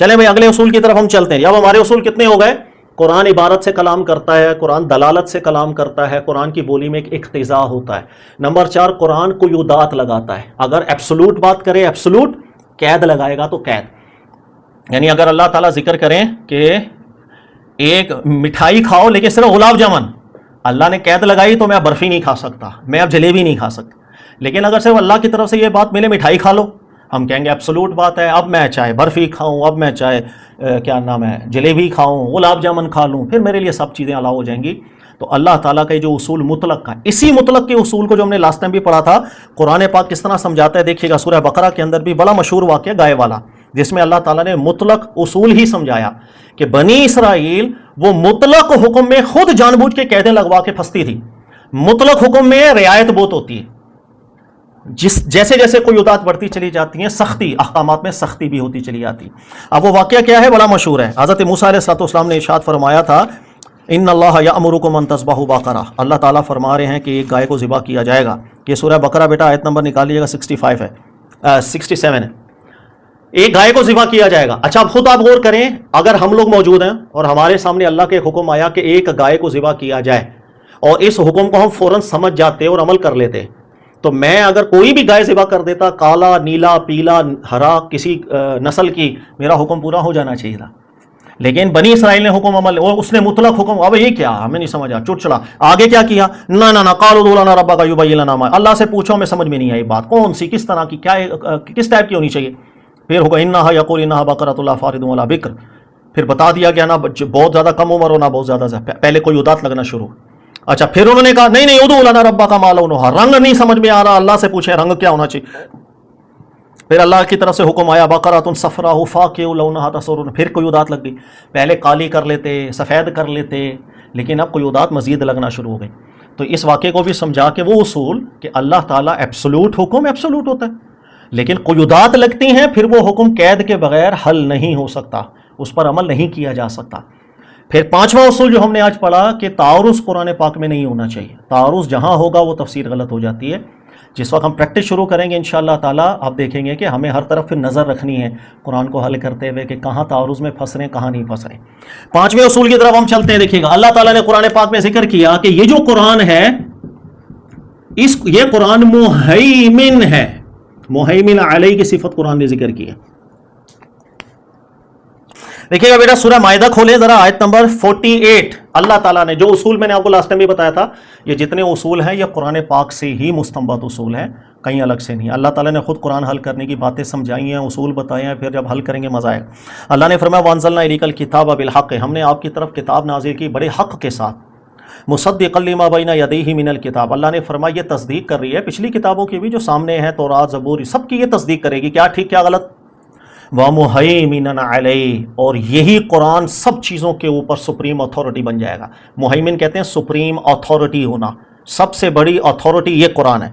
چلیں بھائی اگلے اصول کی طرف ہم چلتے ہیں. اب ہمارے اصول کتنے ہو گئے؟ قرآن عبارت سے کلام کرتا ہے, قرآن دلالت سے کلام کرتا ہے, قرآن کی بولی میں ایک اقتضاء ہوتا ہے. نمبر 4, قرآن قیودات لگاتا ہے. اگر ایبسولوٹ بات کرے ایبسولوٹ, قید لگائے گا تو قید. یعنی اگر اللہ تعالیٰ ذکر کریں کہ ایک مٹھائی کھاؤ لیکن صرف گلاب جامن, اللہ نے قید لگائی تو میں اب برفی نہیں کھا سکتا, میں اب جلیبی نہیں کھا سکتا. لیکن اگر صرف اللہ کی طرف سے یہ بات ملے مٹھائی کھا لو, ہم کہیں گے ایبسولوٹ بات ہے, اب میں چاہے برفی کھاؤں, اب میں چاہے کیا نام ہے جلیبی کھاؤں, گلاب جامن کھا لوں, پھر میرے لیے سب چیزیں الاؤ ہو جائیں گی. تو اللہ تعالیٰ کا جو اصول مطلق کا, اسی مطلق کے اصول کو جو ہم نے لاسٹ ٹائم بھی پڑھا تھا, قرآن پاک کس طرح سمجھاتا ہے دیکھیے گا. سورہ بقرہ کے اندر بھی بڑا مشہور واقعہ گائے والا, جس میں اللہ تعالیٰ نے مطلق اصول ہی سمجھایا کہ بنی اسرائیل وہ مطلق حکم میں خود جان بوجھ کے قیدیں لگوا کے پھنستی تھی. مطلق حکم میں رعایت بہت ہوتی ہے, جیسے جیسے قیودات بڑھتی چلی جاتی ہیں, سختی احکامات میں سختی بھی ہوتی چلی جاتی. اب وہ واقعہ کیا ہے؟ بڑا مشہور ہے. حضرت موسیٰ علیہ السلام نے ارشاد فرمایا تھا, ان اللہ یأمرکم ان تذبحوا بقرہ. اللہ تعالیٰ فرما رہے ہیں کہ ایک گائے کو ذبح کیا جائے گا. یہ سورہ بقرہ بیٹا آیت نمبر نکالیے گا 65 ہے 67 ہے. ایک گائے کو ذبح کیا جائے گا. اچھا اب خود آپ غور کریں, اگر ہم لوگ موجود ہیں اور ہمارے سامنے اللہ کے حکم آیا کہ ایک گائے کو ذبح کیا جائے, اور اس حکم کو ہم فوراً سمجھ جاتے اور عمل کر لیتے, تو میں اگر کوئی بھی گائے ذبح کر دیتا, کالا, نیلا, پیلا, ہرا, کسی نسل کی, میرا حکم پورا ہو جانا چاہیے تھا. لیکن بنی اسرائیل نے حکم عمل, اور اس نے مطلق حکم, اب یہ کیا ہمیں نہیں سمجھا, چٹ چڑا. آگے کیا کیا؟ نہ قالوا ادع لنا ربک یبین لنا ما, اللہ سے پوچھو, ہمیں سمجھ میں نہیں آئی بات کون سی, کس طرح کی, کیا کس ٹائپ کی ہونی چاہیے. پھر ہوگا انہا یقول انہا بقرۃ لا فارض ولا بکر, پھر بتا دیا گیا نہ بہت زیادہ کم عمر ہو نہ بہت زیادہ, پہلے کوئی قیودات لگنا شروع. اچھا پھر انہوں نے کہا نہیں ادع لنا ربک ما لونھا, رنگ نہیں سمجھ میں آ رہا, اللہ سے پوچھے رنگ کیا ہونا چاہیے. پھر اللہ کی طرف سے حکم آیا بقرۃ صفراء فاقع لونھا تسر, پھر قیودات لگ گئی. پہلے کالی کر لیتے, سفید کر لیتے, لیکن اب قیودات مزید لگنا شروع ہو گئی. تو اس واقعے کو بھی سمجھا کہ وہ اصول کہ اللہ تعالیٰ ایبسولوٹ حکم ایبسولوٹ ہوتا ہے, لیکن قیودات لگتی ہیں, پھر وہ حکم قید کے بغیر حل نہیں ہو سکتا, اس پر عمل نہیں کیا جا سکتا. پھر پانچواں اصول جو ہم نے آج پڑھا کہ تعارض قرآن پاک میں نہیں ہونا چاہیے. تعارض جہاں ہوگا وہ تفسیر غلط ہو جاتی ہے. جس وقت ہم پریکٹس شروع کریں گے انشاءاللہ تعالیٰ, آپ دیکھیں گے کہ ہمیں ہر طرف پھر نظر رکھنی ہے قرآن کو حل کرتے ہوئے کہ کہاں تعارض میں پھنس رہے ہیں, کہاں نہیں پھنس رہے. پانچویں اصول کی طرف ہم چلتے ہیں. دیکھیے گا اللہ تعالیٰ نے قرآن پاک میں ذکر کیا کہ یہ جو قرآن ہے یہ قرآن محیمن ہے. محیمن علیہ کی صفت قرآن نے ذکر کی ہے. دیکھیے گا بیٹا سورہ مائدہ کھولیں ذرا, آیت نمبر 48. اللہ تعالیٰ نے جو اصول میں نے آپ کو لاسٹ ٹائم بھی بتایا تھا, یہ جتنے اصول ہیں یہ قرآن پاک سے ہی مستنبط اصول ہیں, کہیں الگ سے نہیں. اللہ تعالیٰ نے خود قرآن حل کرنے کی باتیں سمجھائی ہیں, اصول بتائے ہیں, پھر جب حل کریں گے مزہ آئے گا. اللہ نے فرمایا وانزلنا الیک الکتاب بالحق, ہم نے آپ کی طرف کتاب نازل کی بڑے حق کے ساتھ. مصدقا لما بین یدیہ من الکتاب, اللہ نے فرمایا یہ تصدیق کر رہی ہے پچھلی کتابوں کی بھی جو سامنے ہیں, تورات, زبور, سب کی یہ تصدیق کرے گی, کیا ٹھیک کیا غلط. وَمُهَيْمِنًا عَلَيْهِ, اور یہی قرآن سب چیزوں کے اوپر سپریم اتھارٹی بن جائے گا. مہیمن کہتے ہیں سپریم اتھارٹی ہونا, سب سے بڑی اتھارٹی یہ قرآن ہے.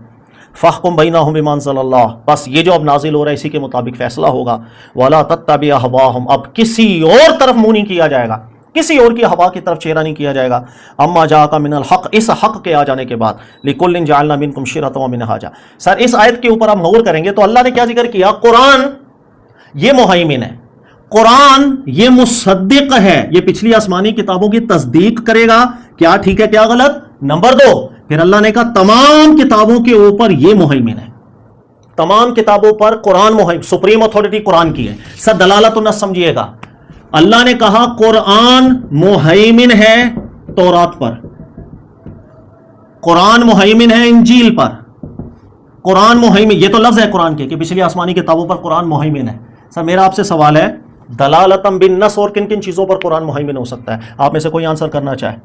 فَاحْكُم بَيْنَهُم بِمَا أَنزَلَ اللَّهُ, بس یہ جو اب نازل ہو رہا ہے اسی کے مطابق فیصلہ ہوگا. وَلَا تَتَّبِعْ أَهْوَاءَهُمْ, اب کسی اور طرف منہ نہیں کیا جائے گا, کسی اور کی ہوا کی طرف چہرہ نہیں کیا جائے گا. اما جاءک من الحق, اس حق کے آ جانے کے بعد. لِكُلٍّ جَعَلْنَا مِنكُمْ شِرْعَةً وَمِنْهَاجًا. سر اس آیت کے اوپر ہم غور کریں گے تو اللہ نے کیا ذکر کیا, قرآن یہ محیمن ہے, قرآن یہ مصدق ہے, یہ پچھلی آسمانی کتابوں کی تصدیق کرے گا, کیا ٹھیک ہے کیا غلط. نمبر 2, پھر اللہ نے کہا تمام کتابوں کے اوپر یہ محیمن ہے, تمام کتابوں پر قرآن محیمن, سپریم اتھارٹی قرآن کی ہے. سر دلالت النص سمجھیے گا, اللہ نے کہا قرآن محیمن ہے تورات پر, قرآن محیمن ہے انجیل پر, قرآن محیمن, یہ تو لفظ ہے قرآن کے کہ پچھلی آسمانی کتابوں پر قرآن محیمن ہے. سر میرا آپ سے سوال ہے, دلالتم بالنص اور کن کن چیزوں پر قرآن محیمن ہو سکتا ہے؟ آپ میں سے کوئی آنسر کرنا چاہے.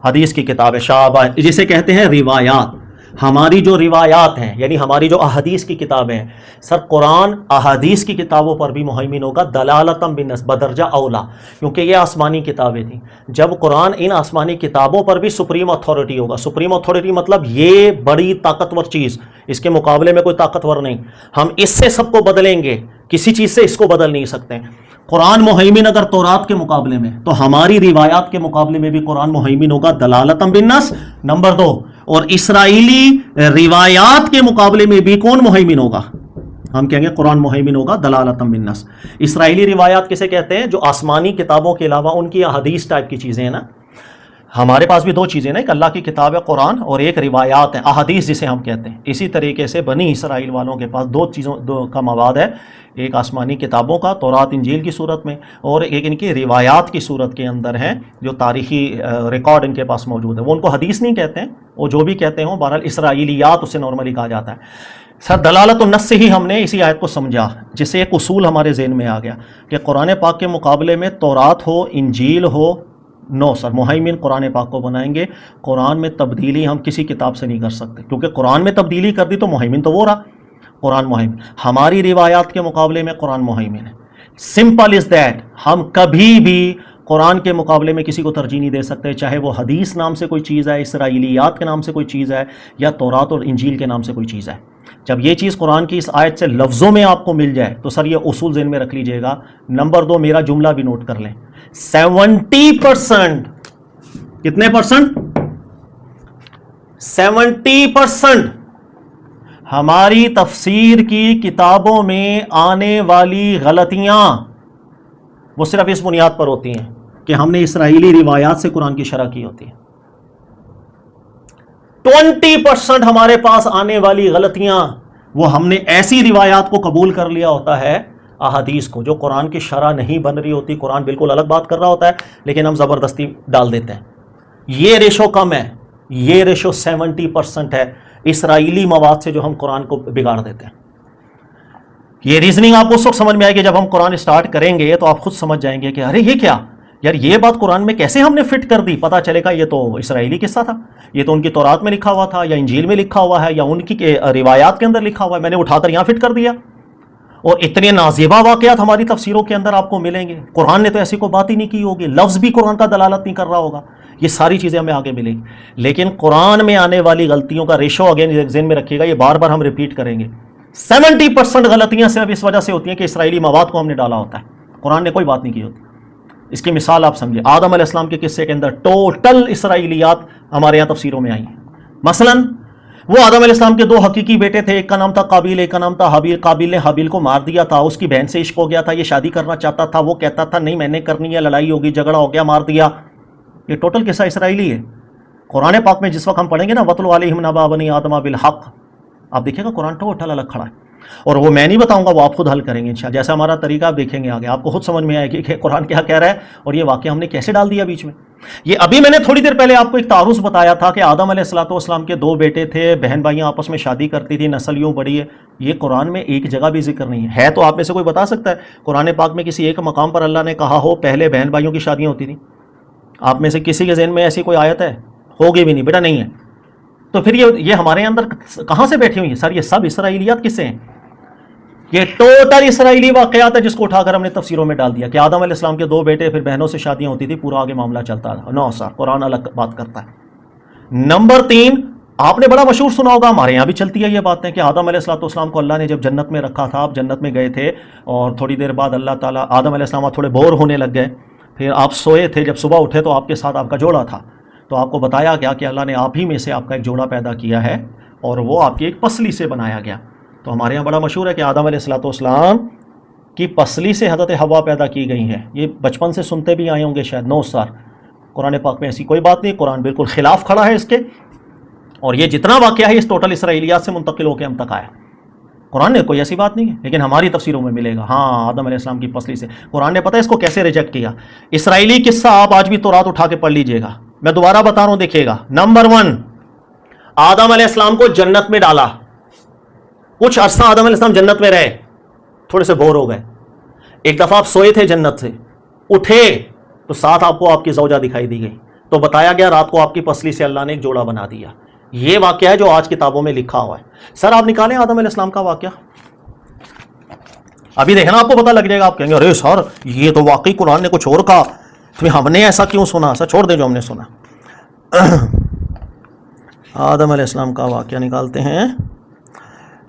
حدیث کی کتاب ہے, شاباش, جسے کہتے ہیں روایات. ہماری جو روایات ہیں یعنی ہماری جو احادیث کی کتابیں ہیں, سر قرآن احادیث کی کتابوں پر بھی محیمن ہوگا دلالتم بالنص بدرجہ اولا, کیونکہ یہ آسمانی کتابیں تھیں. جب قرآن ان آسمانی کتابوں پر بھی سپریم اتھارٹی ہوگا, سپریم اتھارٹی مطلب یہ بڑی طاقتور چیز, اس کے مقابلے میں کوئی طاقتور نہیں, ہم اس سے سب کو بدلیں گے, کسی چیز سے اس کو بدل نہیں سکتے. قرآن محیمن اگر تورات کے مقابلے میں, تو ہماری روایات کے مقابلے میں بھی قرآن محیمن ہوگا دلالتم بالنص. نمبر 2, اور اسرائیلی روایات کے مقابلے میں بھی کون محیمن ہوگا؟ ہم کہیں گے قرآن مہیمن ہوگا دلالۃ من نص. اسرائیلی روایات کسے کہتے ہیں؟ جو آسمانی کتابوں کے علاوہ ان کی احادیث ٹائپ کی چیزیں ہیں نا. ہمارے پاس بھی دو چیزیں نا، ایک اللہ کی کتاب ہے قرآن اور ایک روایات ہیں، احادیث جسے ہم کہتے ہیں. اسی طریقے سے بنی اسرائیل والوں کے پاس دو کا مواد ہے، ایک آسمانی کتابوں کا تورات انجیل کی صورت میں، اور ایک ان کی روایات کی صورت کے اندر ہے جو تاریخی ریکارڈ ان کے پاس موجود ہے. وہ ان کو حدیث نہیں کہتے ہیں، وہ جو بھی کہتے ہیں بہرحال اسرائیلیات اسے نارملی کہا جاتا ہے. سر دلالت النص سے ہی ہم نے اسی آیت کو سمجھا، جس سے ایک اصول ہمارے ذہن میں آ گیا کہ قرآن پاک کے مقابلے میں تورات ہو انجیل ہو، نو سر مہیمن قرآن پاک کو بنائیں گے. قرآن میں تبدیلی ہم کسی کتاب سے نہیں کر سکتے، کیونکہ قرآن میں تبدیلی کر دی تو مہیمن تو وہ رہا، قرآن مہیمن. ہماری روایات کے مقابلے میں قرآن مہیمن ہے. Simple is that. ہم کبھی بھی قرآن کے مقابلے میں کسی کو ترجیح نہیں دے سکتے، چاہے وہ حدیث نام سے کوئی چیز ہے، اسرائیلیات کے نام سے کوئی چیز ہے، یا تورات اور انجیل کے نام سے کوئی چیز ہے. جب یہ چیز قرآن کی اس آیت سے لفظوں میں آپ کو مل جائے تو سر یہ اصول ذہن میں رکھ لیجئے گا. نمبر 2 میرا جملہ بھی نوٹ کر لیں. 70% کتنے پرسنٹ؟ 70% ہماری تفسیر کی کتابوں میں آنے والی غلطیاں وہ صرف اس بنیاد پر ہوتی ہیں کہ ہم نے اسرائیلی روایات سے قرآن کی شرح کی ہوتی ہے. 20% ہمارے پاس آنے والی غلطیاں وہ ہم نے ایسی روایات کو قبول کر لیا ہوتا ہے، احادیث کو، جو قرآن کی شرح نہیں بن رہی ہوتی. قرآن بالکل الگ بات کر رہا ہوتا ہے لیکن ہم زبردستی ڈال دیتے ہیں. یہ ریشو کم ہے، یہ ریشو 70% ہے اسرائیلی مواد سے جو ہم قرآن کو بگاڑ دیتے ہیں. یہ ریزننگ آپ کو اس وقت سمجھ میں آئے گی جب ہم قرآن سٹارٹ کریں گے تو آپ خود سمجھ جائیں گے کہ ارے یہ کیا یار، یہ بات قرآن میں کیسے ہم نے فٹ کر دی. پتہ چلے گا یہ تو اسرائیلی قصہ تھا، یہ تو ان کی تورات میں لکھا ہوا تھا، یا انجیل میں لکھا ہوا ہے، یا ان کی روایات کے اندر لکھا ہوا ہے، میں نے اٹھا کر یہاں فٹ کر دیا. اور اتنے نازیبا واقعات ہماری تفسیروں کے اندر آپ کو ملیں گے. قرآن نے تو ایسی کوئی بات ہی نہیں کی ہوگی، لفظ بھی قرآن کا دلالت نہیں کر رہا ہوگا. یہ ساری چیزیں ہمیں آگے ملیں گی. لیکن قرآن میں آنے والی غلطیوں کا ریشو اگین ذہن میں رکھیے گا، یہ بار بار ہم ریپیٹ کریں گے. 70% غلطیاں صرف اس وجہ سے ہوتی ہیں کہ اسرائیلی مواد کو ہم نے ڈالا ہوتا ہے، قرآن نے کوئی بات نہیں کی ہوتی. اس کی مثال آپ سمجھیں، آدم علیہ السلام کے قصے کے اندر ٹوٹل اسرائیلیات ہمارے یہاں تفسیروں میں آئی ہیں. مثلا وہ آدم علیہ السلام کے 2 حقیقی بیٹے تھے، ایک کا نام تھا قابیل، ایک کا نام تھا حابیل. قابیل نے حابیل کو مار دیا تھا، اس کی بہن سے عشق ہو گیا تھا، یہ شادی کرنا چاہتا تھا، وہ کہتا تھا نہیں میں نے کرنی ہے، لڑائی ہوگی، جھگڑا ہو گیا، مار دیا. یہ ٹوٹل قصہ اسرائیلی ہے. قرآن پاک میں جس وقت ہم پڑھیں گے نا وَاتْلُ عَلَيْهِمْ نَبَأَ بَنِي آدَمَ بِالْحَقِّ، آپ دیکھیں گا قرآن ٹوٹل الگ کھڑا ہے. اور وہ میں نہیں بتاؤں گا، وہ آپ خود حل کریں گے انشاءاللہ. جیسا ہمارا طریقہ آپ دیکھیں گے آگے، آپ کو خود سمجھ میں آئے گی کہ قرآن کیا کہہ رہا ہے اور یہ واقعہ ہم نے کیسے ڈال دیا بیچ میں. یہ ابھی میں نے تھوڑی دیر پہلے آپ کو ایک تعارض بتایا تھا کہ آدم علیہ السلام کے 2 بیٹے تھے، بہن بھائیاں آپس میں شادی کرتی تھی، نسل یوں بڑی ہے. یہ قرآن میں ایک جگہ بھی ذکر نہیں ہے. تو آپ میں سے کوئی بتا سکتا ہے قرآن پاک میں کسی ایک مقام پر اللہ نے کہا ہو پہلے بہن بھائیوں کی شادیاں ہوتی تھیں؟ آپ میں سے کسی کے ذہن میں ایسی کوئی آیت ہے؟ ہوگی بھی نہیں بیٹا، نہیں ہے. تو پھر یہ ہمارے اندر کہاں سے بیٹھی ہوئی ہیں سر؟ یہ سب اسرائیلیات کس سے ہیں؟ یہ ٹوٹل اسرائیلی واقعات ہے جس کو اٹھا کر ہم نے تفسیروں میں ڈال دیا کہ آدم علیہ السلام کے 2 بیٹے، پھر بہنوں سے شادیاں ہوتی تھی، پورا آگے معاملہ چلتا تھا. نو سر، قرآن الگ بات کرتا ہے. نمبر 3 آپ نے بڑا مشہور سنا ہوگا، ہمارے یہاں بھی چلتی ہے یہ باتیں کہ آدم علیہ السلام کو اللہ نے جب جنت میں رکھا تھا، آپ جنت میں گئے تھے اور تھوڑی دیر بعد اللہ تعالیٰ آدم علیہ السلام تھوڑے بور ہونے لگ گئے، پھر آپ سوئے تھے، جب صبح اٹھے تو آپ کے ساتھ آپ کا جوڑا تھا. تو آپ کو بتایا گیا کہ اللہ نے آپ ہی میں سے آپ کا ایک جوڑا پیدا کیا ہے اور وہ آپ کی ایک پسلی سے بنایا گیا. تو ہمارے یہاں بڑا مشہور ہے کہ آدم علیہ السلام کی پسلی سے حضرت حوا پیدا کی گئی ہیں. یہ بچپن سے سنتے بھی آئے ہوں گے شاید. 9 سال قرآن پاک میں ایسی کوئی بات نہیں. قرآن بالکل خلاف کھڑا ہے اس کے، اور یہ جتنا واقعہ ہے اس ٹوٹل اسرائیلیات سے منتقل ہو کے ہم تک آیا. قرآن نے کوئی ایسی بات نہیں ہے، لیکن ہماری تفسیروں میں ملے گا ہاں آدم علیہ السلام کی پسلی سے. قرآن نے پتہ ہے اس کو کیسے ریجیکٹ کیا؟ اسرائیلی قصہ آپ آج بھی تورات اٹھا کے پڑھ لیجئے گا، میں دوبارہ بتا رہا ہوں دیکھیے گا. نمبر 1 آدم علیہ السلام کو جنت میں ڈالا، کچھ عرصہ آدم علیہ السلام جنت میں رہے، تھوڑے سے بور ہو گئے. ایک دفعہ آپ سوئے تھے جنت سے، اٹھے تو ساتھ آپ کو آپ کی زوجہ دکھائی دی گئی، تو بتایا گیا رات کو آپ کی پسلی سے اللہ نے ایک جوڑا بنا دیا. یہ واقعہ ہے جو آج کتابوں میں لکھا ہوا ہے. سر آپ نکالیں آدم علیہ السلام کا واقعہ، ابھی دیکھنا آپ کو پتہ لگ جائے گا. آپ کہیں گے ارے سر یہ تو واقعی قرآن نے کچھ اور کہا، پھر ہم نے ایسا کیوں سنا؟ سر چھوڑ دیں جو ہم نے سنا. آدم علیہ السلام کا واقعہ نکالتے ہیں.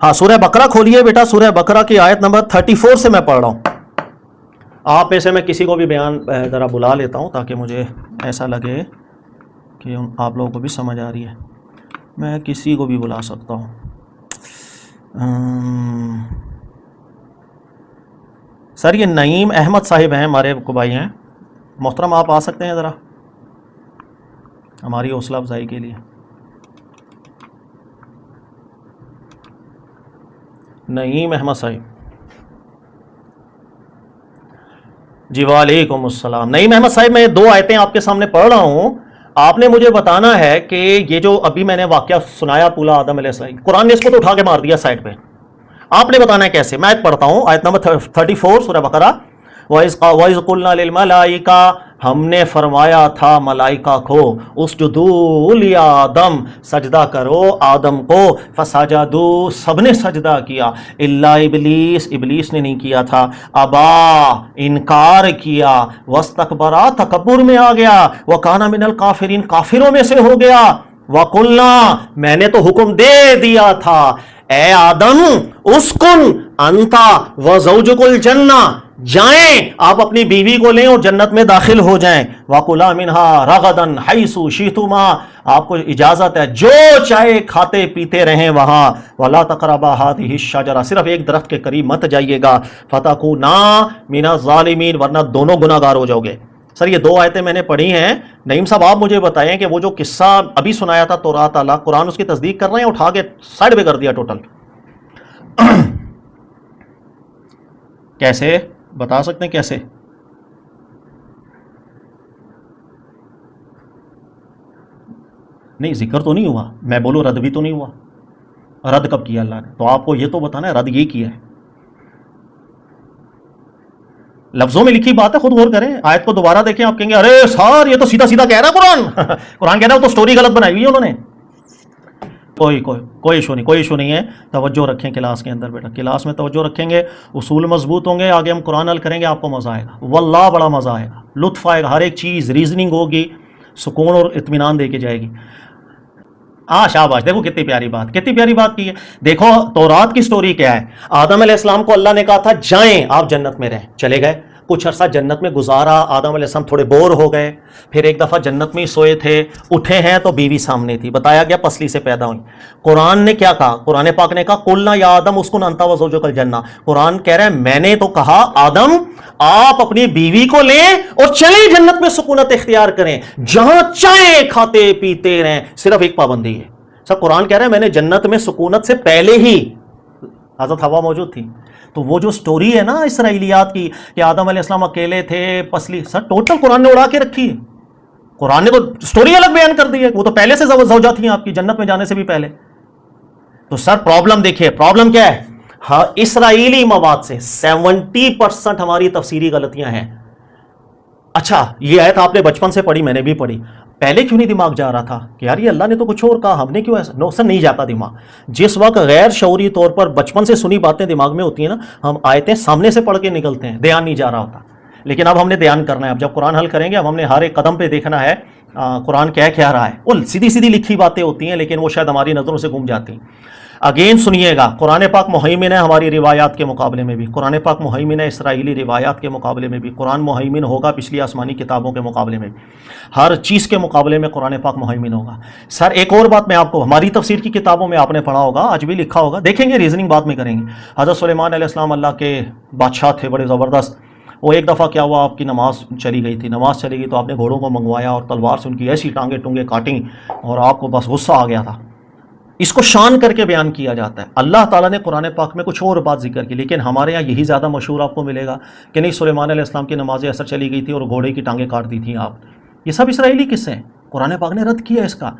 ہاں سورہ بقرہ کھولیے بیٹا، سورہ بقرہ کی آیت نمبر 34 سے میں پڑھ رہا ہوں. آپ میں سے میں کسی کو بھی بیان ذرا بلا لیتا ہوں تاکہ مجھے ایسا لگے کہ آپ لوگوں کو بھی سمجھ آ رہی ہے. میں کسی کو بھی بلا سکتا ہوں. سر یہ نعیم احمد صاحب ہیں، ہمارے کو بھائی ہیں، محترم آپ آ سکتے ہیں ذرا ہماری حوصلہ افزائی کے لیے؟ نعیم احمد صاحب جی وعلیکم السلام۔ نعیم احمد صاحب میں 2 آیتیں آپ کے سامنے پڑھ رہا ہوں، آپ نے مجھے بتانا ہے کہ یہ جو ابھی میں نے واقعہ سنایا پولا آدم علیہ السلام، قرآن نے اس کو تو اٹھا کے مار دیا سائڈ پہ، آپ نے بتانا ہے کیسے۔ میں آیت پڑھتا ہوں، آیت نمبر 34 سورہ بقرہ۔ وَإِذْ قُلْنَا لِلْمَلَائِكَةِ، ہم نے فرمایا تھا ملائکہ کو، اسجدوا لِآدم، سجدہ کرو آدم کو، فسجدوا، سب نے سجدہ کیا، الا ابلیس، ابلیس نے نہیں کیا تھا، ابا، انکار کیا، واستکبرا، تکبر میں آ گیا، وکانا من الکافرین، کافروں میں سے ہو گیا، وقلنا، میں نے تو حکم دے دیا تھا، اے آدم اسکن انتا وزوجک الجنہ، جائیں آپ اپنی بیوی کو لیں اور جنت میں داخل ہو جائیں، وَقُلَا مِنْهَا رَغَدًا حَيْثُ شِئْتُمَا، آپ کو اجازت ہے جو چاہے کھاتے پیتے رہیں وہاں، وَلَا تَقْرَبَا هَٰذِهِ الشَّجَرَةَ، صرف ایک درخت کے قریب مت جائیے گا، فَتَكُونَا مِنَ الظَّالِمِينَ، ورنہ دونوں گناہگار ہو جاؤ گے۔ سر یہ 2 آیتیں میں نے پڑھی ہیں، نعیم صاحب آپ مجھے بتائیں کہ وہ جو قصہ ابھی سنایا تھا تورات والا، قرآن اس کی تصدیق کر رہے ہیں، اٹھا کے سائڈ پہ کر دیا ٹوٹل؟ کیسے بتا سکتے ہیں کیسے؟ نہیں ذکر تو نہیں ہوا، میں بولوں رد بھی تو نہیں ہوا، رد کب کیا اللہ نے؟ تو آپ کو یہ تو بتانا ہے رد یہ کیا ہے، لفظوں میں لکھی بات ہے، خود غور کریں، آیت کو دوبارہ دیکھیں، آپ کہیں گے ارے سر یہ تو سیدھا سیدھا کہہ رہا ہے قرآن قرآن کہہ رہا ہے وہ تو سٹوری غلط بنائی ہوئی ہے انہوں نے۔ کوئی ایشو نہیں ہے، توجہ رکھیں کلاس کے اندر بیٹا، کلاس میں توجہ رکھیں گے، اصول مضبوط ہوں گے، آگے ہم قرآن حل کریں گے، آپ کو مزہ آئے گا، واللہ بڑا مزہ آئے گا، لطف آئے گا، ہر ایک چیز ریزننگ ہوگی، سکون اور اطمینان دے کے جائے گی۔ شاباش، دیکھو کتنی پیاری بات کی ہے۔ دیکھو تورات کی سٹوری کیا ہے، آدم علیہ السلام کو اللہ نے کہا تھا جائیں آپ جنت میں رہیں، چلے گئے، کچھ عرصہ جنت میں گزارا، آدم علیہ السلام تھوڑے بور ہو گئے، پھر ایک دفعہ جنت میں ہی سوئے تھے، اٹھے ہیں تو بیوی سامنے تھی، بتایا گیا پسلی سے پیدا ہوئی۔ قرآن نے کیا کہا؟ قرآن پاک نے کہا قلنا یا آدم اسکن انت وزوجک الجنہ، قرآن کہہ رہا ہے میں نے تو کہا آدم آپ اپنی بیوی کو لیں اور چلیں جنت میں سکونت اختیار کریں، جہاں چاہیں کھاتے پیتے رہیں، صرف ایک پابندی ہے۔ سب قرآن کہہ رہا ہے میں نے جنت میں سکونت سے پہلے ہی، حضرت حوا موجود تھی، تو وہ جو سٹوری ہے نا اسرائیلیات کی کہ آدم علیہ السلام اکیلے تھے پسلی، سر ٹوٹل قرآن نے اڑا کے رکھی ہے، قرآن نے تو سٹوری الگ بیان کر دی ہے، وہ تو پہلے سے زوجہ تھیں آپ کی جنت میں جانے سے بھی پہلے۔ تو سر پرابلم دیکھیے، پرابلم کیا ہے؟ ہاں اسرائیلی مواد سے 70% ہماری تفسیری غلطیاں ہیں۔ اچھا یہ آیت آپ نے بچپن سے پڑھی، میں نے بھی پڑھی، پہلے کیوں نہیں دماغ جا رہا تھا کہ یار یہ اللہ نے تو کچھ اور کہا، ہم نے کیوں ایسا؟ نو سر نہیں جاتا دماغ، جس وقت غیر شعوری طور پر بچپن سے سنی باتیں دماغ میں ہوتی ہیں نا، ہم آیتیں سامنے سے پڑھ کے نکلتے ہیں، دھیان نہیں جا رہا ہوتا، لیکن اب ہم نے دھیان کرنا ہے، اب جب قرآن حل کریں گے اب ہم نے ہر ایک قدم پہ دیکھنا ہے قرآن کیا رہا ہے، وہ سیدھی لکھی باتیں ہوتی ہیں لیکن وہ شاید ہماری نظروں سے گم جاتی ہیں۔ اگین سنیے گا، قرآن پاک مہیمن ہے ہماری روایات کے مقابلے میں بھی، قرآن پاک مہیمن ہے اسرائیلی روایات کے مقابلے میں بھی، قرآن مہیمن ہوگا پچھلی آسمانی کتابوں کے مقابلے میں بھی، ہر چیز کے مقابلے میں قرآن پاک مہیمن ہوگا۔ سر ایک اور بات میں آپ کو، ہماری تفسیر کی کتابوں میں آپ نے پڑھا ہوگا، آج بھی لکھا ہوگا، دیکھیں گے ریزننگ بعد میں کریں گے۔ حضرت سلیمان علیہ السلام اللہ کے بادشاہ تھے بڑے زبردست، وہ ایک دفعہ کیا ہوا، آپ کی نماز چلی گئی تھی تو آپ نے گھوڑوں کو منگوایا اور تلوار سے ان کی ایسی ٹانگیں ٹونگیں کاٹیں اور آپ کو بس غصہ آ گیا تھا۔ اس کو شان کر کے بیان کیا جاتا ہے، اللہ تعالیٰ نے قرآن پاک میں کچھ اور بات ذکر کی، لیکن ہمارے یہاں یہی زیادہ مشہور آپ کو ملے گا کہ نہیں سلیمان علیہ السلام کی نماز اثر چلی گئی تھی اور گھوڑے کی ٹانگیں کاٹ دی تھیں آپ، یہ سب اسرائیلی قصے ہیں، قرآن پاک نے رد کیا اس کا،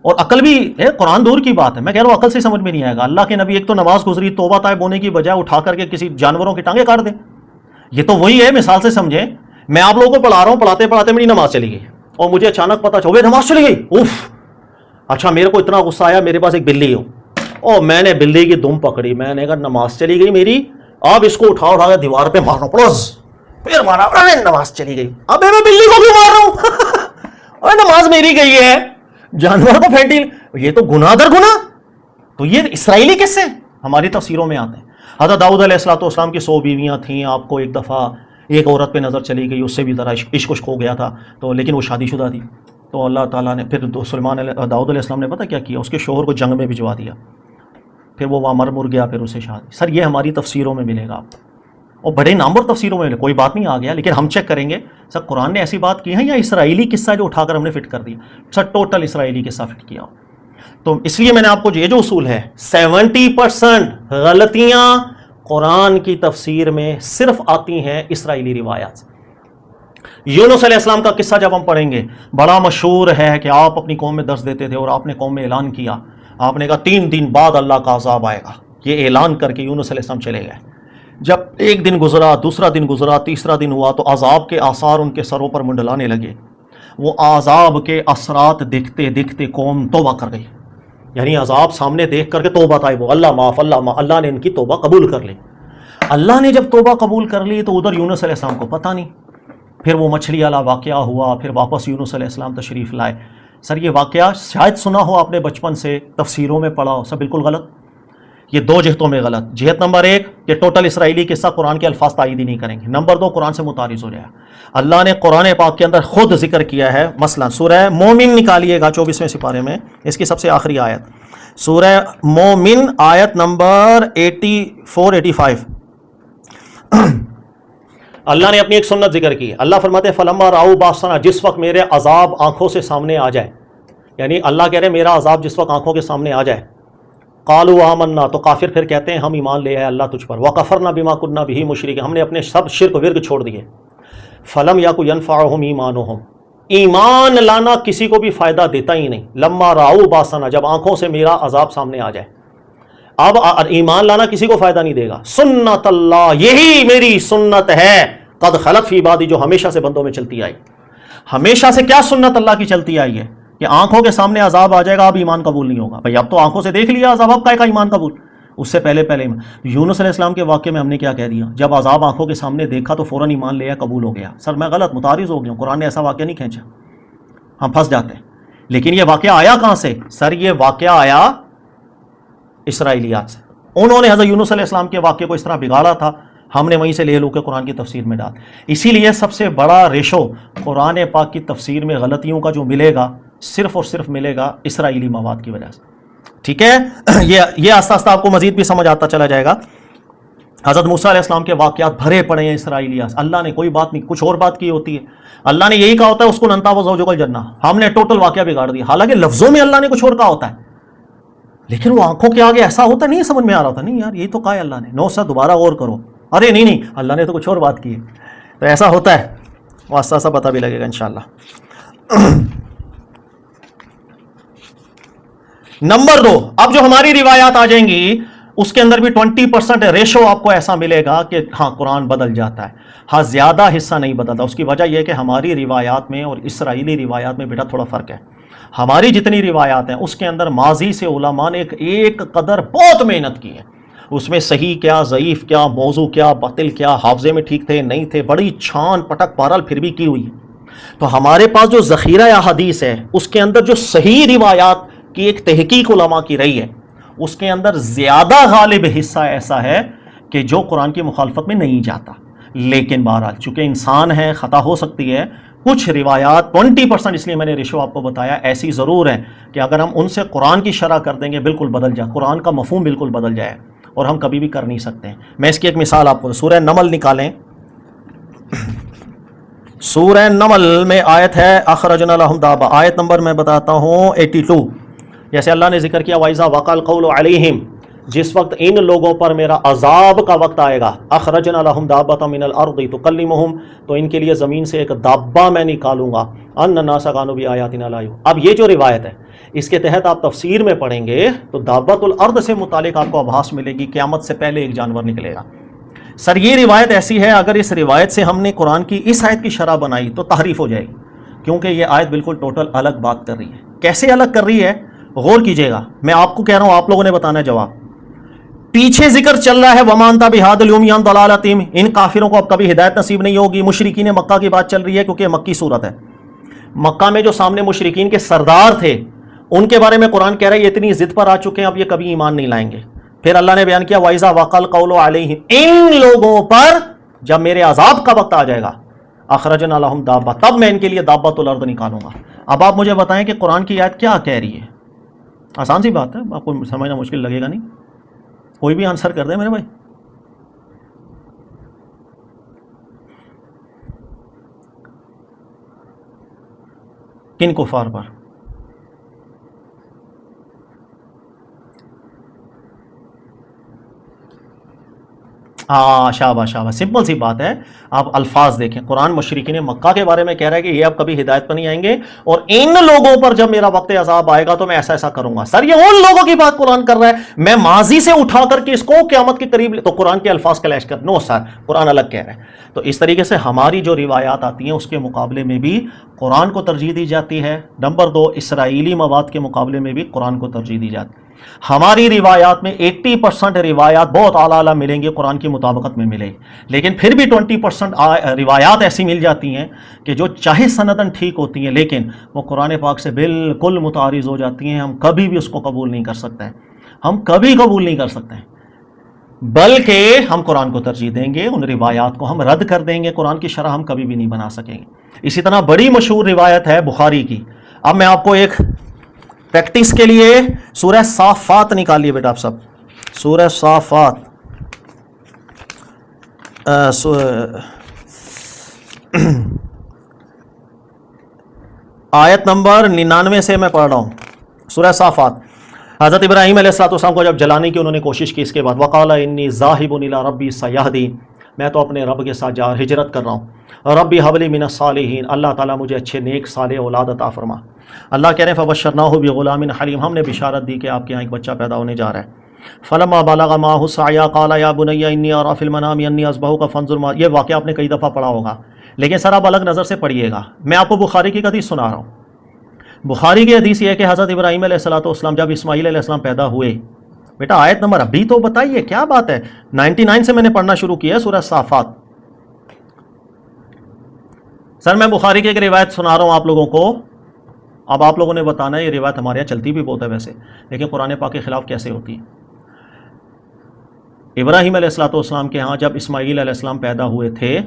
اور عقل بھی ہے، قرآن دور کی بات ہے، میں کہہ رہا ہوں عقل سے سمجھ میں نہیں آئے گا، اللہ کے نبی ایک تو نماز گزری توبہ طائب ہونے کی بجائے اٹھا کر کے کسی جانوروں کی ٹانگیں کاٹ دیں، یہ تو وہی ہے، مثال سے سمجھیں، میں آپ لوگوں کو پڑھا رہا ہوں، پڑھاتے پڑھاتے میری نماز چلی گئی اور مجھے اچانک پتا چلا نماز چلی گئی، اوف، اچھا میرے کو اتنا غصہ آیا، میرے پاس ایک بلی ہو اور میں نے بلی کی دم پکڑی، میں نے کہا نماز چلی گئی میری، اب اس کو اٹھا کے دیوار پہ مارنا پڑوس، پھر مارا، نماز چلی گئی، اب میں بلی کو بھی مار رہا ہوں اور نماز میری گئی ہے، جانور کو پھینٹی، یہ تو گناہ در گناہ۔ تو یہ اسرائیلی قصے ہماری تفسیروں میں آتے ہیں۔ حضرت داؤد علیہ السلام کی 100 بیویاں تھیں، آپ کو ایک دفعہ ایک عورت پہ نظر چلی گئی، اس سے بھی ذرا عشق ہو گیا تھا، تو لیکن وہ شادی شدہ تھی، تو اللہ تعالیٰ نے پھر داؤد علیہ السلام نے پتہ کیا کیا، اس کے شوہر کو جنگ میں بھجوا دیا، پھر وہ وہاں مر گیا، پھر اسے شادی۔ سر یہ ہماری تفسیروں میں ملے گا آپ، اور بڑے نامور تفسیروں میں کوئی بات نہیں آ گیا، لیکن ہم چیک کریں گے سر قرآن نے ایسی بات کی ہے یا اسرائیلی قصہ جو اٹھا کر ہم نے فٹ کر دیا؟ سر ٹوٹل اسرائیلی قصہ فٹ کیا. تو اس لیے میں نے آپ کو یہ جو اصول ہے 70% غلطیاں قرآن کی تفسیر میں صرف آتی ہیں اسرائیلی روایات سے. یونس علیہ السلام کا قصہ جب ہم پڑھیں گے، بڑا مشہور ہے کہ آپ اپنی قوم میں درس دیتے تھے اور آپ نے قوم میں اعلان کیا، آپ نے کہا 3 دن بعد اللہ کا عذاب آئے گا. یہ اعلان کر کے یونس علیہ السلام چلے گئے. جب ایک دن گزرا، دوسرا دن گزرا، تیسرا دن ہوا تو عذاب کے آثار ان کے سروں پر منڈلانے لگے. وہ عذاب کے اثرات دیکھتے دیکھتے قوم توبہ کر گئی. یعنی عذاب سامنے دیکھ کر کے توبہ طائب ہو، اللہ معاف اللہ معاف، اللہ نے ان کی توبہ قبول کر لی. اللہ نے جب توبہ قبول کر لی تو ادھر یونس علیہ السلام کو پتہ نہیں. پھر وہ مچھلی والا واقعہ ہوا، پھر واپس یونس علیہ السلام تشریف لائے. سر یہ واقعہ شاید سنا ہو آپ نے بچپن سے، تفسیروں میں پڑھا ہو، سر بالکل غلط. یہ 2 جہتوں میں غلط. جہت نمبر 1 کہ ٹوٹل اسرائیلی قصہ قرآن کے الفاظ تائید ہی نہیں کریں گے. نمبر 2 قرآن سے متعارض ہو جائے. اللہ نے قرآن پاک کے اندر خود ذکر کیا ہے. مثلا سورہ مومن نکالیے گا 24ویں سپارے میں، اس کی سب سے آخری آیت سورہ مومن آیت نمبر 84-85. اللہ نے اپنی ایک سنت ذکر کی. اللہ فرماتے ہیں فلما راؤ باسنا، جس وقت میرے عذاب آنکھوں سے سامنے آ جائے، یعنی اللہ کہہ رہے میرا عذاب جس وقت آنکھوں کے سامنے آ جائے، قالوا آمنا، تو کافر پھر کہتے ہیں ہم ایمان لے آئے اللہ تجھ پر، وکفرنا بما کنا بہ مشرکین، ہم نے اپنے سب شرک ورک چھوڑ دیے. فلم یکن ینفعہم ایمانہم، ایمان لانا کسی کو بھی فائدہ دیتا ہی نہیں. لما راؤ باسنا، جب آنکھوں سے میرا عذاب سامنے آ جائے. اب ایمان لانا کسی کو فائدہ نہیں دے گا. سنت اللہ، یہی میری سنت ہے، قد خلت فی عبادی، جو ہمیشہ سے بندوں میں چلتی آئی. ہمیشہ سے کیا سنت اللہ کی چلتی آئی ہے کہ آنکھوں کے سامنے عذاب آ جائے گا، اب ایمان قبول نہیں ہوگا. بھائی اب تو آنکھوں سے دیکھ لیا عذاب، اب کا ایمان قبول. اس سے پہلے یونس علیہ السلام کے واقعے میں ہم نے کیا کہہ دیا؟ جب عذاب آنکھوں کے سامنے دیکھا تو فوراً ایمان لیا، قبول ہو گیا. سر میں غلط متعارض ہو گیا ہوں، قرآن نے ایسا واقعہ نہیں کھینچا. ہم پھنس جاتے ہیں. لیکن یہ واقعہ آیا کہاں سے؟ سر یہ واقعہ آیا اسرائیلیات سے. انہوں نے حضرت یونس علیہ السلام کے واقعے کو اس طرح بگاڑا تھا، ہم نے وہیں سے لے لو کے قرآن کی تفسیر میں ڈال. اسی لیے سب سے بڑا ریشو قرآن پاک کی تفسیر میں غلطیوں کا جو ملے گا، صرف اور صرف ملے گا اسرائیلی مواد کی وجہ سے. ٹھیک ہے، یہ آستہ آستہ آپ کو مزید بھی سمجھ آتا چلا جائے گا. حضرت موسیٰ علیہ السلام کے واقعات بھرے پڑے ہیں اسرائیلیات. اللہ نے کوئی بات نہیں، کچھ اور بات کی ہوتی ہے. اللہ نے یہی کہا ہوتا ہے اس کو ننتا و زوجک الجنہ، ہم نے ٹوٹل واقعہ بگاڑ دیا. حالانکہ لفظوں میں اللہ نے کچھ اور کہا ہوتا ہے، لیکن وہ آنکھوں کے آگے ایسا ہوتا نہیں سمجھ میں آ رہا تھا. نہیں یار یہی تو کہا ہے اللہ نے، 9 سا دوبارہ غور کرو. ارے نہیں اللہ نے تو کچھ اور بات کی ہے. تو ایسا ہوتا ہے، وہ آستہ آستہ پتہ بھی لگے گا انشاءاللہ. نمبر 2، اب جو ہماری روایات آ جائیں گی اس کے اندر بھی 20% ریشو آپ کو ایسا ملے گا کہ ہاں قرآن بدل جاتا ہے. ہاں زیادہ حصہ نہیں بدلتا. اس کی وجہ یہ ہے کہ ہماری روایات میں اور اسرائیلی روایات میں بیٹا تھوڑا فرق ہے. ہماری جتنی روایات ہیں اس کے اندر ماضی سے علماء نے ایک قدر بہت محنت کی ہے. اس میں صحیح کیا، ضعیف کیا، موضوع کیا، باطل کیا، حافظے میں ٹھیک تھے نہیں تھے، بڑی چھان پٹک بہرحال پھر بھی کی ہوئی. تو ہمارے پاس جو ذخیرہ یا حدیث ہے اس کے اندر جو صحیح روایات کی ایک تحقیق علماء کی رہی ہے، اس کے اندر زیادہ غالب حصہ ایسا ہے کہ جو قرآن کی مخالفت میں نہیں جاتا. لیکن بہرحال چونکہ انسان ہے، خطا ہو سکتی ہے. کچھ روایات 20%، اس لیے میں نے ریشو آپ کو بتایا، ایسی ضرور ہے کہ اگر ہم ان سے قرآن کی شرح کر دیں گے بالکل بدل جائے، قرآن کا مفہوم بالکل بدل جائے، اور ہم کبھی بھی کر نہیں سکتے ہیں. میں اس کی ایک مثال آپ کو، سورہ نمل نکالیں. سورہ نمل میں آیت ہے اخرجنا لہم دابا، آیت نمبر میں بتاتا ہوں 82. جیسے اللہ نے ذکر کیا وَإِذَا وَقَعَ الْقَوْلُ عَلَيْهِمْ، جس وقت ان لوگوں پر میرا عذاب کا وقت آئے گا، اخرجنا لہم دابۃ من الارض تکلمہم، تو ان کے لیے زمین سے ایک دابہ میں نکالوں گا، ان الناس کانوا بآیاتنا لا یؤمنون. اب یہ جو روایت ہے اس کے تحت آپ تفسیر میں پڑھیں گے تو دابۃ الارض سے متعلق آپ کو آبھاس ملے گی، قیامت سے پہلے ایک جانور نکلے گا. سر یہ روایت ایسی ہے، اگر اس روایت سے ہم نے قرآن کی اس آیت کی شرح بنائی تو تحریف ہو جائے گی، کیونکہ یہ آیت بالکل ٹوٹل الگ بات کر رہی ہے. کیسے الگ کر رہی ہے غور کیجئے گا. میں آپ کو کہہ رہا ہوں، آپ لوگوں نے بتانا ہے جواب. پیچھے ذکر چل رہا ہے وَمَا أَنْتَ بِهَادِ الْعُمْيِ عَنْ ضَلَالَتِهِمْ، ان کافروں کو اب کبھی ہدایت نصیب نہیں ہوگی. مشرکین مکہ کی بات چل رہی ہے کیونکہ مکی صورت ہے. مکہ میں جو سامنے مشرکین کے سردار تھے ان کے بارے میں قرآن کہہ رہا ہے یہ اتنی ضد پر آ چکے ہیں اب یہ کبھی ایمان نہیں لائیں گے. پھر اللہ نے بیان کیا وَإِذَا وَقَعَ الْقَوْلُ عَلَيْهِمْ، ان لوگوں پر جب میرے عذاب کا وقت آ جائے گا، اخرجنا لہم دابہ، تب میں ان کے لیے دابۃ الارض نکالوں گا. اب آپ مجھے بتائیں کہ قرآن کی آیت کیا کہہ رہی ہے؟ آسان سی بات ہے، آپ کو سمجھنا مشکل لگے گا نہیں. کوئی بھی آنسر کر دے میرے بھائی. کن کفار پر؟ شاباش شاباش، سمپل سی بات ہے. آپ الفاظ دیکھیں، قرآن مشرکین مکہ کے بارے میں کہہ رہا ہے کہ یہ اب کبھی ہدایت پر نہیں آئیں گے، اور ان لوگوں پر جب میرا وقت عذاب آئے گا تو میں ایسا ایسا کروں گا. سر یہ ان لوگوں کی بات قرآن کر رہا ہے، میں ماضی سے اٹھا کر کے اس کو قیامت کے قریب تو قرآن کے الفاظ کلیش کر. نو سر، قرآن الگ کہہ رہا ہے. تو اس طریقے سے ہماری جو روایات آتی ہیں اس کے مقابلے میں بھی قرآن کو ترجیح دی جاتی ہے. نمبر 2، اسرائیلی مواد کے مقابلے میں بھی قرآن کو ترجیح دی جاتی ہے. ہماری روایات میں 80% روایات بہت اعلیٰ ملیں گی، قرآن کی مطابقت میں ملے گی، لیکن پھر بھی 20% روایات ایسی مل جاتی ہیں کہ جو چاہے سندن ٹھیک ہوتی ہیں لیکن وہ قرآن پاک سے بالکل متعارض ہو جاتی ہیں. ہم کبھی بھی اس کو قبول نہیں کر سکتے ہیں، ہم کبھی قبول نہیں کر سکتے ہیں، بلکہ ہم قرآن کو ترجیح دیں گے، ان روایات کو ہم رد کر دیں گے. قرآن کی شرح ہم کبھی بھی نہیں بنا سکیں گے. اسی طرح بڑی مشہور روایت ہے بخاری کی. اب میں آپ کو ایک پریکٹس کے لیے سورہ صافات نکالیے بیٹا. آپ سب سورہ صافات آیت نمبر 99 سے میں پڑھ رہا ہوں. سورہ صافات. حضرت ابراہیم علیہ السلام کو جب جلانے کی انہوں نے کوشش کی، اس کے بعد وقال انی ذاہب الی ربی سیہدین، میں تو اپنے رب کے ساتھ ہجرت کر رہا ہوں. ربی حب لی من الصالحین، اللہ تعالیٰ مجھے اچھے نیک صالح اولاد عطا فرما. اللہ کہہ رہے ہیں فبشرناہ بغلام حلیم، ہم نے بشارت دی کہ آپ کے یہاں ایک بچہ پیدا ہونے جا رہا ہے. فلما بلغ معه السعی قال یا بنی انی اری فی المنام انی اذبحک فانظر ما. یہ واقعہ آپ نے کئی دفعہ پڑھا ہوگا، لیکن سر آپ الگ نظر سے پڑھیے گا. میں آپ کو بخاری کی حدیث سنا رہا ہوں. بخاری کی حدیث یہ ہے کہ حضرت ابراہیم علیہ السلام جب اسماعیل علیہ السلام پیدا ہوئے، بیٹا آیت نمبر ابھی تو بتائیے کیا بات ہے. 99 سے میں نے پڑھنا شروع کیا ہے سورہ صافات. سر میں بخاری کی ایک روایت سنا رہا ہوں آپ لوگوں کو. اب آپ لوگوں نے بتانا ہے یہ روایت ہمارے یہاں چلتی بھی بہت ہے ویسے، لیکن قرآن پاک کے خلاف کیسے ہوتی ہے. ابراہیم علیہ السلام کے ہاں جب اسماعیل علیہ السلام پیدا ہوئے تھے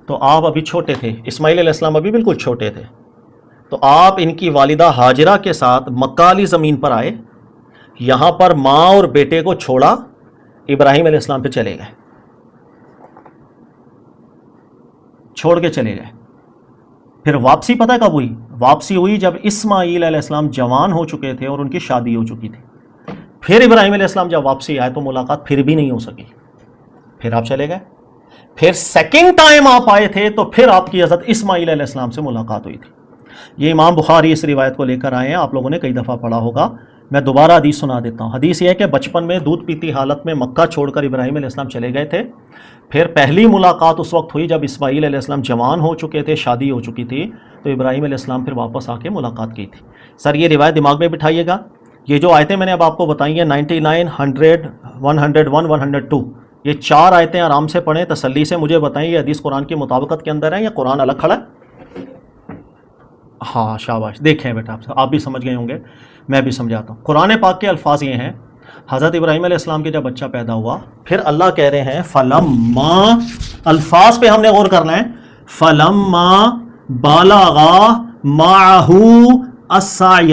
تو آپ ابھی چھوٹے تھے. اسماعیل علیہ السلام ابھی بالکل چھوٹے تھے. تو آپ ان کی والدہ ہاجرہ کے ساتھ مکہ والی زمین پر آئے، یہاں پر ماں اور بیٹے کو چھوڑا، ابراہیم علیہ السلام پہ چلے گئے، چھوڑ کے چلے گئے. پھر واپسی پتہ کب ہوئی؟ واپسی ہوئی جب اسماعیل علیہ السلام جوان ہو چکے تھے اور ان کی شادی ہو چکی تھی. پھر ابراہیم علیہ السلام جب واپسی آئے تو ملاقات پھر بھی نہیں ہو سکی، پھر آپ چلے گئے. پھر سیکنڈ ٹائم آپ آئے تھے تو پھر آپ کی حضرت اسماعیل علیہ السلام سے ملاقات ہوئی تھی. یہ امام بخاری اس روایت کو لے کر آئے ہیں، آپ لوگوں نے کئی دفعہ پڑھا ہوگا. میں دوبارہ حدیث سنا دیتا ہوں. حدیث یہ ہے کہ بچپن میں دودھ پیتی حالت میں مکہ چھوڑ کر ابراہیم علیہ السلام چلے گئے تھے. پھر پہلی ملاقات اس وقت ہوئی جب اسماعیل علیہ السلام جوان ہو چکے تھے، شادی ہو چکی تھی، تو ابراہیم علیہ السلام پھر واپس آ کے ملاقات کی تھی. سر یہ روایت دماغ میں بٹھائیے گا. یہ جو آیتیں میں نے اب آپ کو بتائی ہیں 99، 100، 101، 102، یہ 4 آیتیں آرام سے پڑھیں، تسلی سے مجھے بتائیں یہ حدیث قرآن کی مطابقت کے اندر ہے یا قرآن الگ کھڑا ہے. ہاں شاباش، دیکھیں بیٹا آپ بھی سمجھ گئے ہوں گے، میں بھی سمجھاتا ہوں. قرآن پاک کے الفاظ یہ ہیں، حضرت ابراہیم علیہ السلام کے جب بچہ پیدا ہوا، پھر اللہ کہہ رہے ہیں فلما، الفاظ پہ ہم نے غور کرنا ہے. فلما بالغا معہ السعی،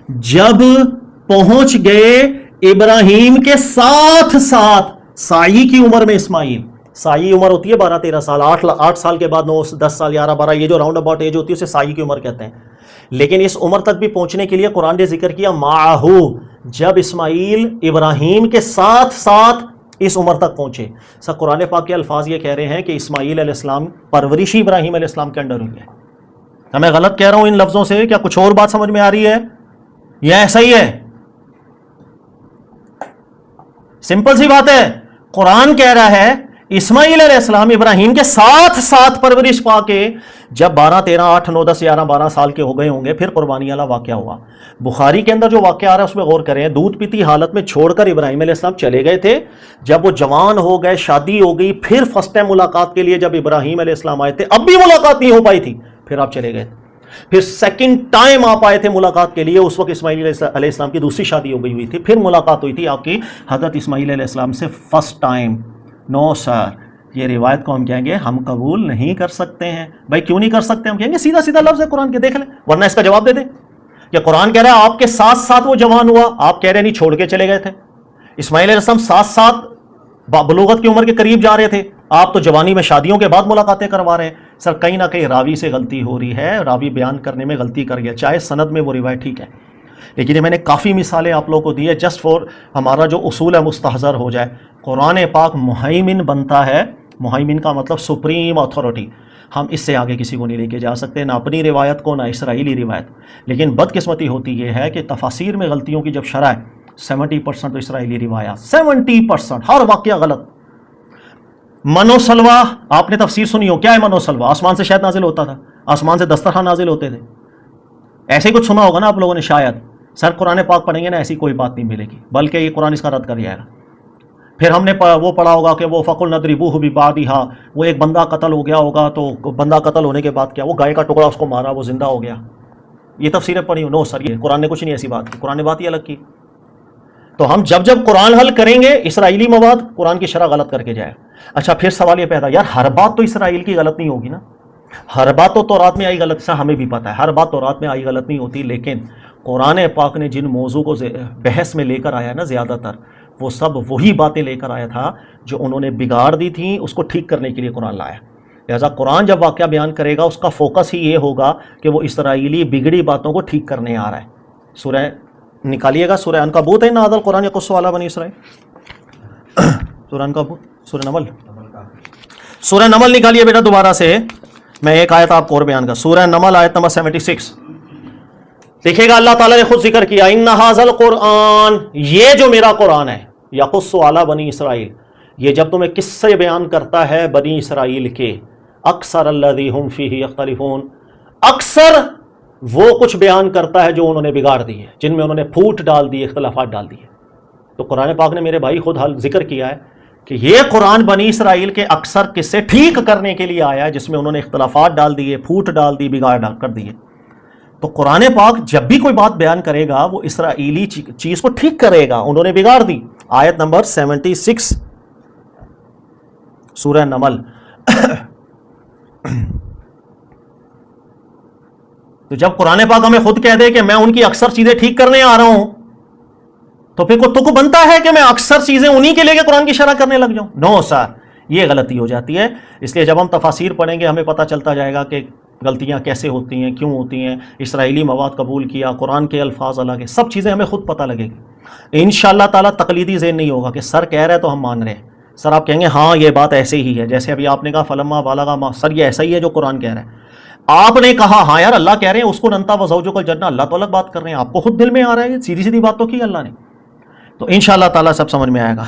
جب پہنچ گئے ابراہیم کے ساتھ ساتھ سعی کی عمر میں. اسماعیل سعی عمر ہوتی ہے 12-13 سال، 8 سال کے بعد 9 10 سال 11 12، یہ جو راؤنڈ اباؤٹ ایج ہوتی ہے اسے سعی کی عمر کہتے ہیں. لیکن اس عمر تک بھی پہنچنے کے لیے قرآن نے ذکر کیا معہو، جب اسماعیل ابراہیم کے ساتھ ساتھ اس عمر تک پہنچے. سر قرآن پاک کے الفاظ یہ کہہ رہے ہیں کہ اسماعیل علیہ السلام پرورش ابراہیم علیہ السلام کے انڈر ہوئی ہے. میں غلط کہہ رہا ہوں ان لفظوں سے؟ کیا کچھ اور بات سمجھ میں آ رہی ہے یا ایسا ہی ہے؟ سمپل سی بات ہے. قرآن کہہ رہا ہے اسماعیل علیہ السلام ابراہیم کے ساتھ ساتھ پرورش پا کے جب 12 13 8 9 10 11 12 سال کے ہو گئے ہوں گے، پھر قربانی والا واقعہ ہوا. بخاری کے اندر جو واقعہ آ رہا ہے اس میں غور کریں. دودھ پیتی حالت میں چھوڑ کر ابراہیم علیہ السلام چلے گئے تھے. جب وہ جوان ہو گئے، شادی ہو گئی، پھر فرسٹ ٹائم ملاقات کے لیے جب ابراہیم علیہ السلام آئے تھے، اب بھی ملاقات نہیں ہو پائی تھی، پھر آپ چلے گئے. پھر سیکنڈ ٹائم آپ آئے تھے ملاقات کے لیے، اس وقت اسماعیل علیہ السلام کی دوسری شادی ہو گئی ہوئی تھی، پھر ملاقات ہوئی تھی آپ کی حضرت اسماعیل علیہ السلام سے فرسٹ ٹائم. نو سر، یہ روایت کو ہم کہیں گے ہم قبول نہیں کر سکتے ہیں. بھائی کیوں نہیں کر سکتے؟ ہم کہیں گے سیدھا سیدھا لفظ ہے قرآن کے، دیکھ لیں، ورنہ اس کا جواب دے دیں. کہ قرآن کہہ رہا ہے آپ کے ساتھ ساتھ وہ جوان ہوا، آپ کہہ رہے نہیں چھوڑ کے چلے گئے تھے. اسماعیل علیہ السلام ساتھ ساتھ بلوغت کی عمر کے قریب جا رہے تھے، آپ تو جوانی میں شادیوں کے بعد ملاقاتیں کروا رہے ہیں. سر کہیں نہ کہیں راوی سے غلطی ہو رہی ہے، راوی بیان کرنے میں غلطی کر گیا، چاہے سند میں وہ روایت ٹھیک ہے، لیکن یہ میں نے کافی مثالیں آپ لوگوں کو دی ہے جسٹ فور ہمارا جو اصول ہے مستحضر ہو جائے۔ قرآن پاک مہیمن بنتا ہے، مہیمن کا مطلب سپریم اتھارٹی، ہم اس سے آگے کسی کو نہیں لے کے جا سکتے، نہ اپنی روایت کو نہ اسرائیلی روایت۔ لیکن بدقسمتی ہوتی یہ ہے کہ تفاسیر میں غلطیوں کی جب شرح ہے 70% تو اسرائیلی روایات، 70% ہر واقعہ غلط۔ منو سلوا آپ نے تفسیر سنی ہو، کیا ہے منو سلوا؟ آسمان سے شاید نازل ہوتا تھا، آسمان سے دسترخوان نازل ہوتے تھے، ایسے ہی کچھ سنا ہوگا نا آپ لوگوں نے شاید۔ سر قرآن پاک پڑھیں گے نا ایسی کوئی بات نہیں ملے گی، بلکہ یہ قرآن اس کا رد کر جائے گا۔ پھر ہم نے وہ پڑھا ہوگا کہ وہ فقل نضربوہ ببعضھا، وہ ایک بندہ قتل ہو گیا ہوگا تو بندہ قتل ہونے کے بعد کیا، وہ گائے کا ٹکڑا اس کو مارا وہ زندہ ہو گیا، یہ تفسیریں پڑھی ہو؟ نو سر، یہ قرآن نے کچھ نہیں ایسی بات کی، قرآن نے بات ہی الگ کی۔ تو ہم جب قرآن حل کریں گے اسرائیلی مواد قرآن کی شرح غلط کر کے جائے۔ اچھا پھر سوال یہ پیدا، یار ہر بات تو اسرائیل کی غلط نہیں ہوگی نا، ہر بات تو تورات میں آئی غلط، سا ہمیں بھی پتہ ہے ہر بات تورات میں آئی غلط نہیں ہوتی، لیکن قرآن پاک نے جن موضوع کو بحث میں لے کر آیا نا زیادہ تر، وہ سب وہی باتیں لے کر آیا تھا جو انہوں نے بگاڑ دی تھیں، اس کو ٹھیک کرنے کے لیے قرآن لایا۔ لہٰذا قرآن جب واقعہ بیان کرے گا اس کا فوکس ہی یہ ہوگا کہ وہ اسرائیلی بگڑی باتوں کو ٹھیک کرنے آ رہا ہے۔ سورہ نکالیے گا، سورہ عنکبوت ہے نا، نازل قرآن یقص علی بنی اسرائیل، سورہ عنکبوت، سورہ نمل، سورہ نمل نکالیے بیٹا دوبارہ سے، میں ایک آیت آپ کو اور بیان کر، سورہ نمل آیت نمبر 76 دیکھے گا، اللہ تعالیٰ نے خود ذکر کیا ان ھذا القرآن، یہ جو میرا قرآن ہے، یقص علی بنی اسرائیل، یہ جب تمہیں قصے بیان کرتا ہے بنی اسرائیل کے، اکثر الذی ہم فیہ یختلفون، اکثر وہ کچھ بیان کرتا ہے جو انہوں نے بگاڑ دی ہے، جن میں انہوں نے پھوٹ ڈال دی، اختلافات ڈال دیے۔ تو قرآن پاک نے میرے بھائی خود حل ذکر کیا ہے کہ یہ قرآن بنی اسرائیل کے اکثر قصے ٹھیک کرنے کے لیے آیا ہے جس میں انہوں نے اختلافات ڈال دیے، پھوٹ ڈال دی، بگاڑ ڈال کر دیے۔ تو قرآن پاک جب بھی کوئی بات بیان کرے گا وہ اسرائیلی چیز کو ٹھیک کرے گا، انہوں نے بگاڑ دی۔ آیت نمبر 76 سورہ نمل۔ تو جب قرآن پاک ہمیں خود کہہ دے کہ میں ان کی اکثر چیزیں ٹھیک کرنے آ رہا ہوں، تو پھر کوئی تک بنتا ہے کہ میں اکثر چیزیں انہی کے لے کے قرآن کی شرح کرنے لگ جاؤں؟ نو سر، یہ غلطی ہو جاتی ہے۔ اس لیے جب ہم تفاسیر پڑھیں گے ہمیں پتہ چلتا جائے گا کہ غلطیاں کیسے ہوتی ہیں، کیوں ہوتی ہیں، اسرائیلی مواد قبول کیا، قرآن کے الفاظ الگ ہیں، سب چیزیں ہمیں خود پتہ لگے گی انشاءاللہ تعالیٰ۔ تقلیدی ذہن نہیں ہوگا کہ سر کہہ رہا ہے تو ہم مان رہے ہیں، سر آپ کہیں گے ہاں یہ بات ایسے ہی ہے، جیسے ابھی آپ نے کہا فلما بالغ ما، سر یہ ایسا ہی ہے جو قرآن کہہ رہا ہے۔ آپ نے کہا ہاں یار اللہ کہہ رہے ہیں اس کو ننتا وزوجک الجنہ، اللہ تو الگ بات کر رہے ہیں، آپ کو خود دل میں آ رہا ہے، سیدھی سیدھی بات تو کی اللہ نے۔ تو انشاءاللہ تعالیٰ سب سمجھ میں آئے گا۔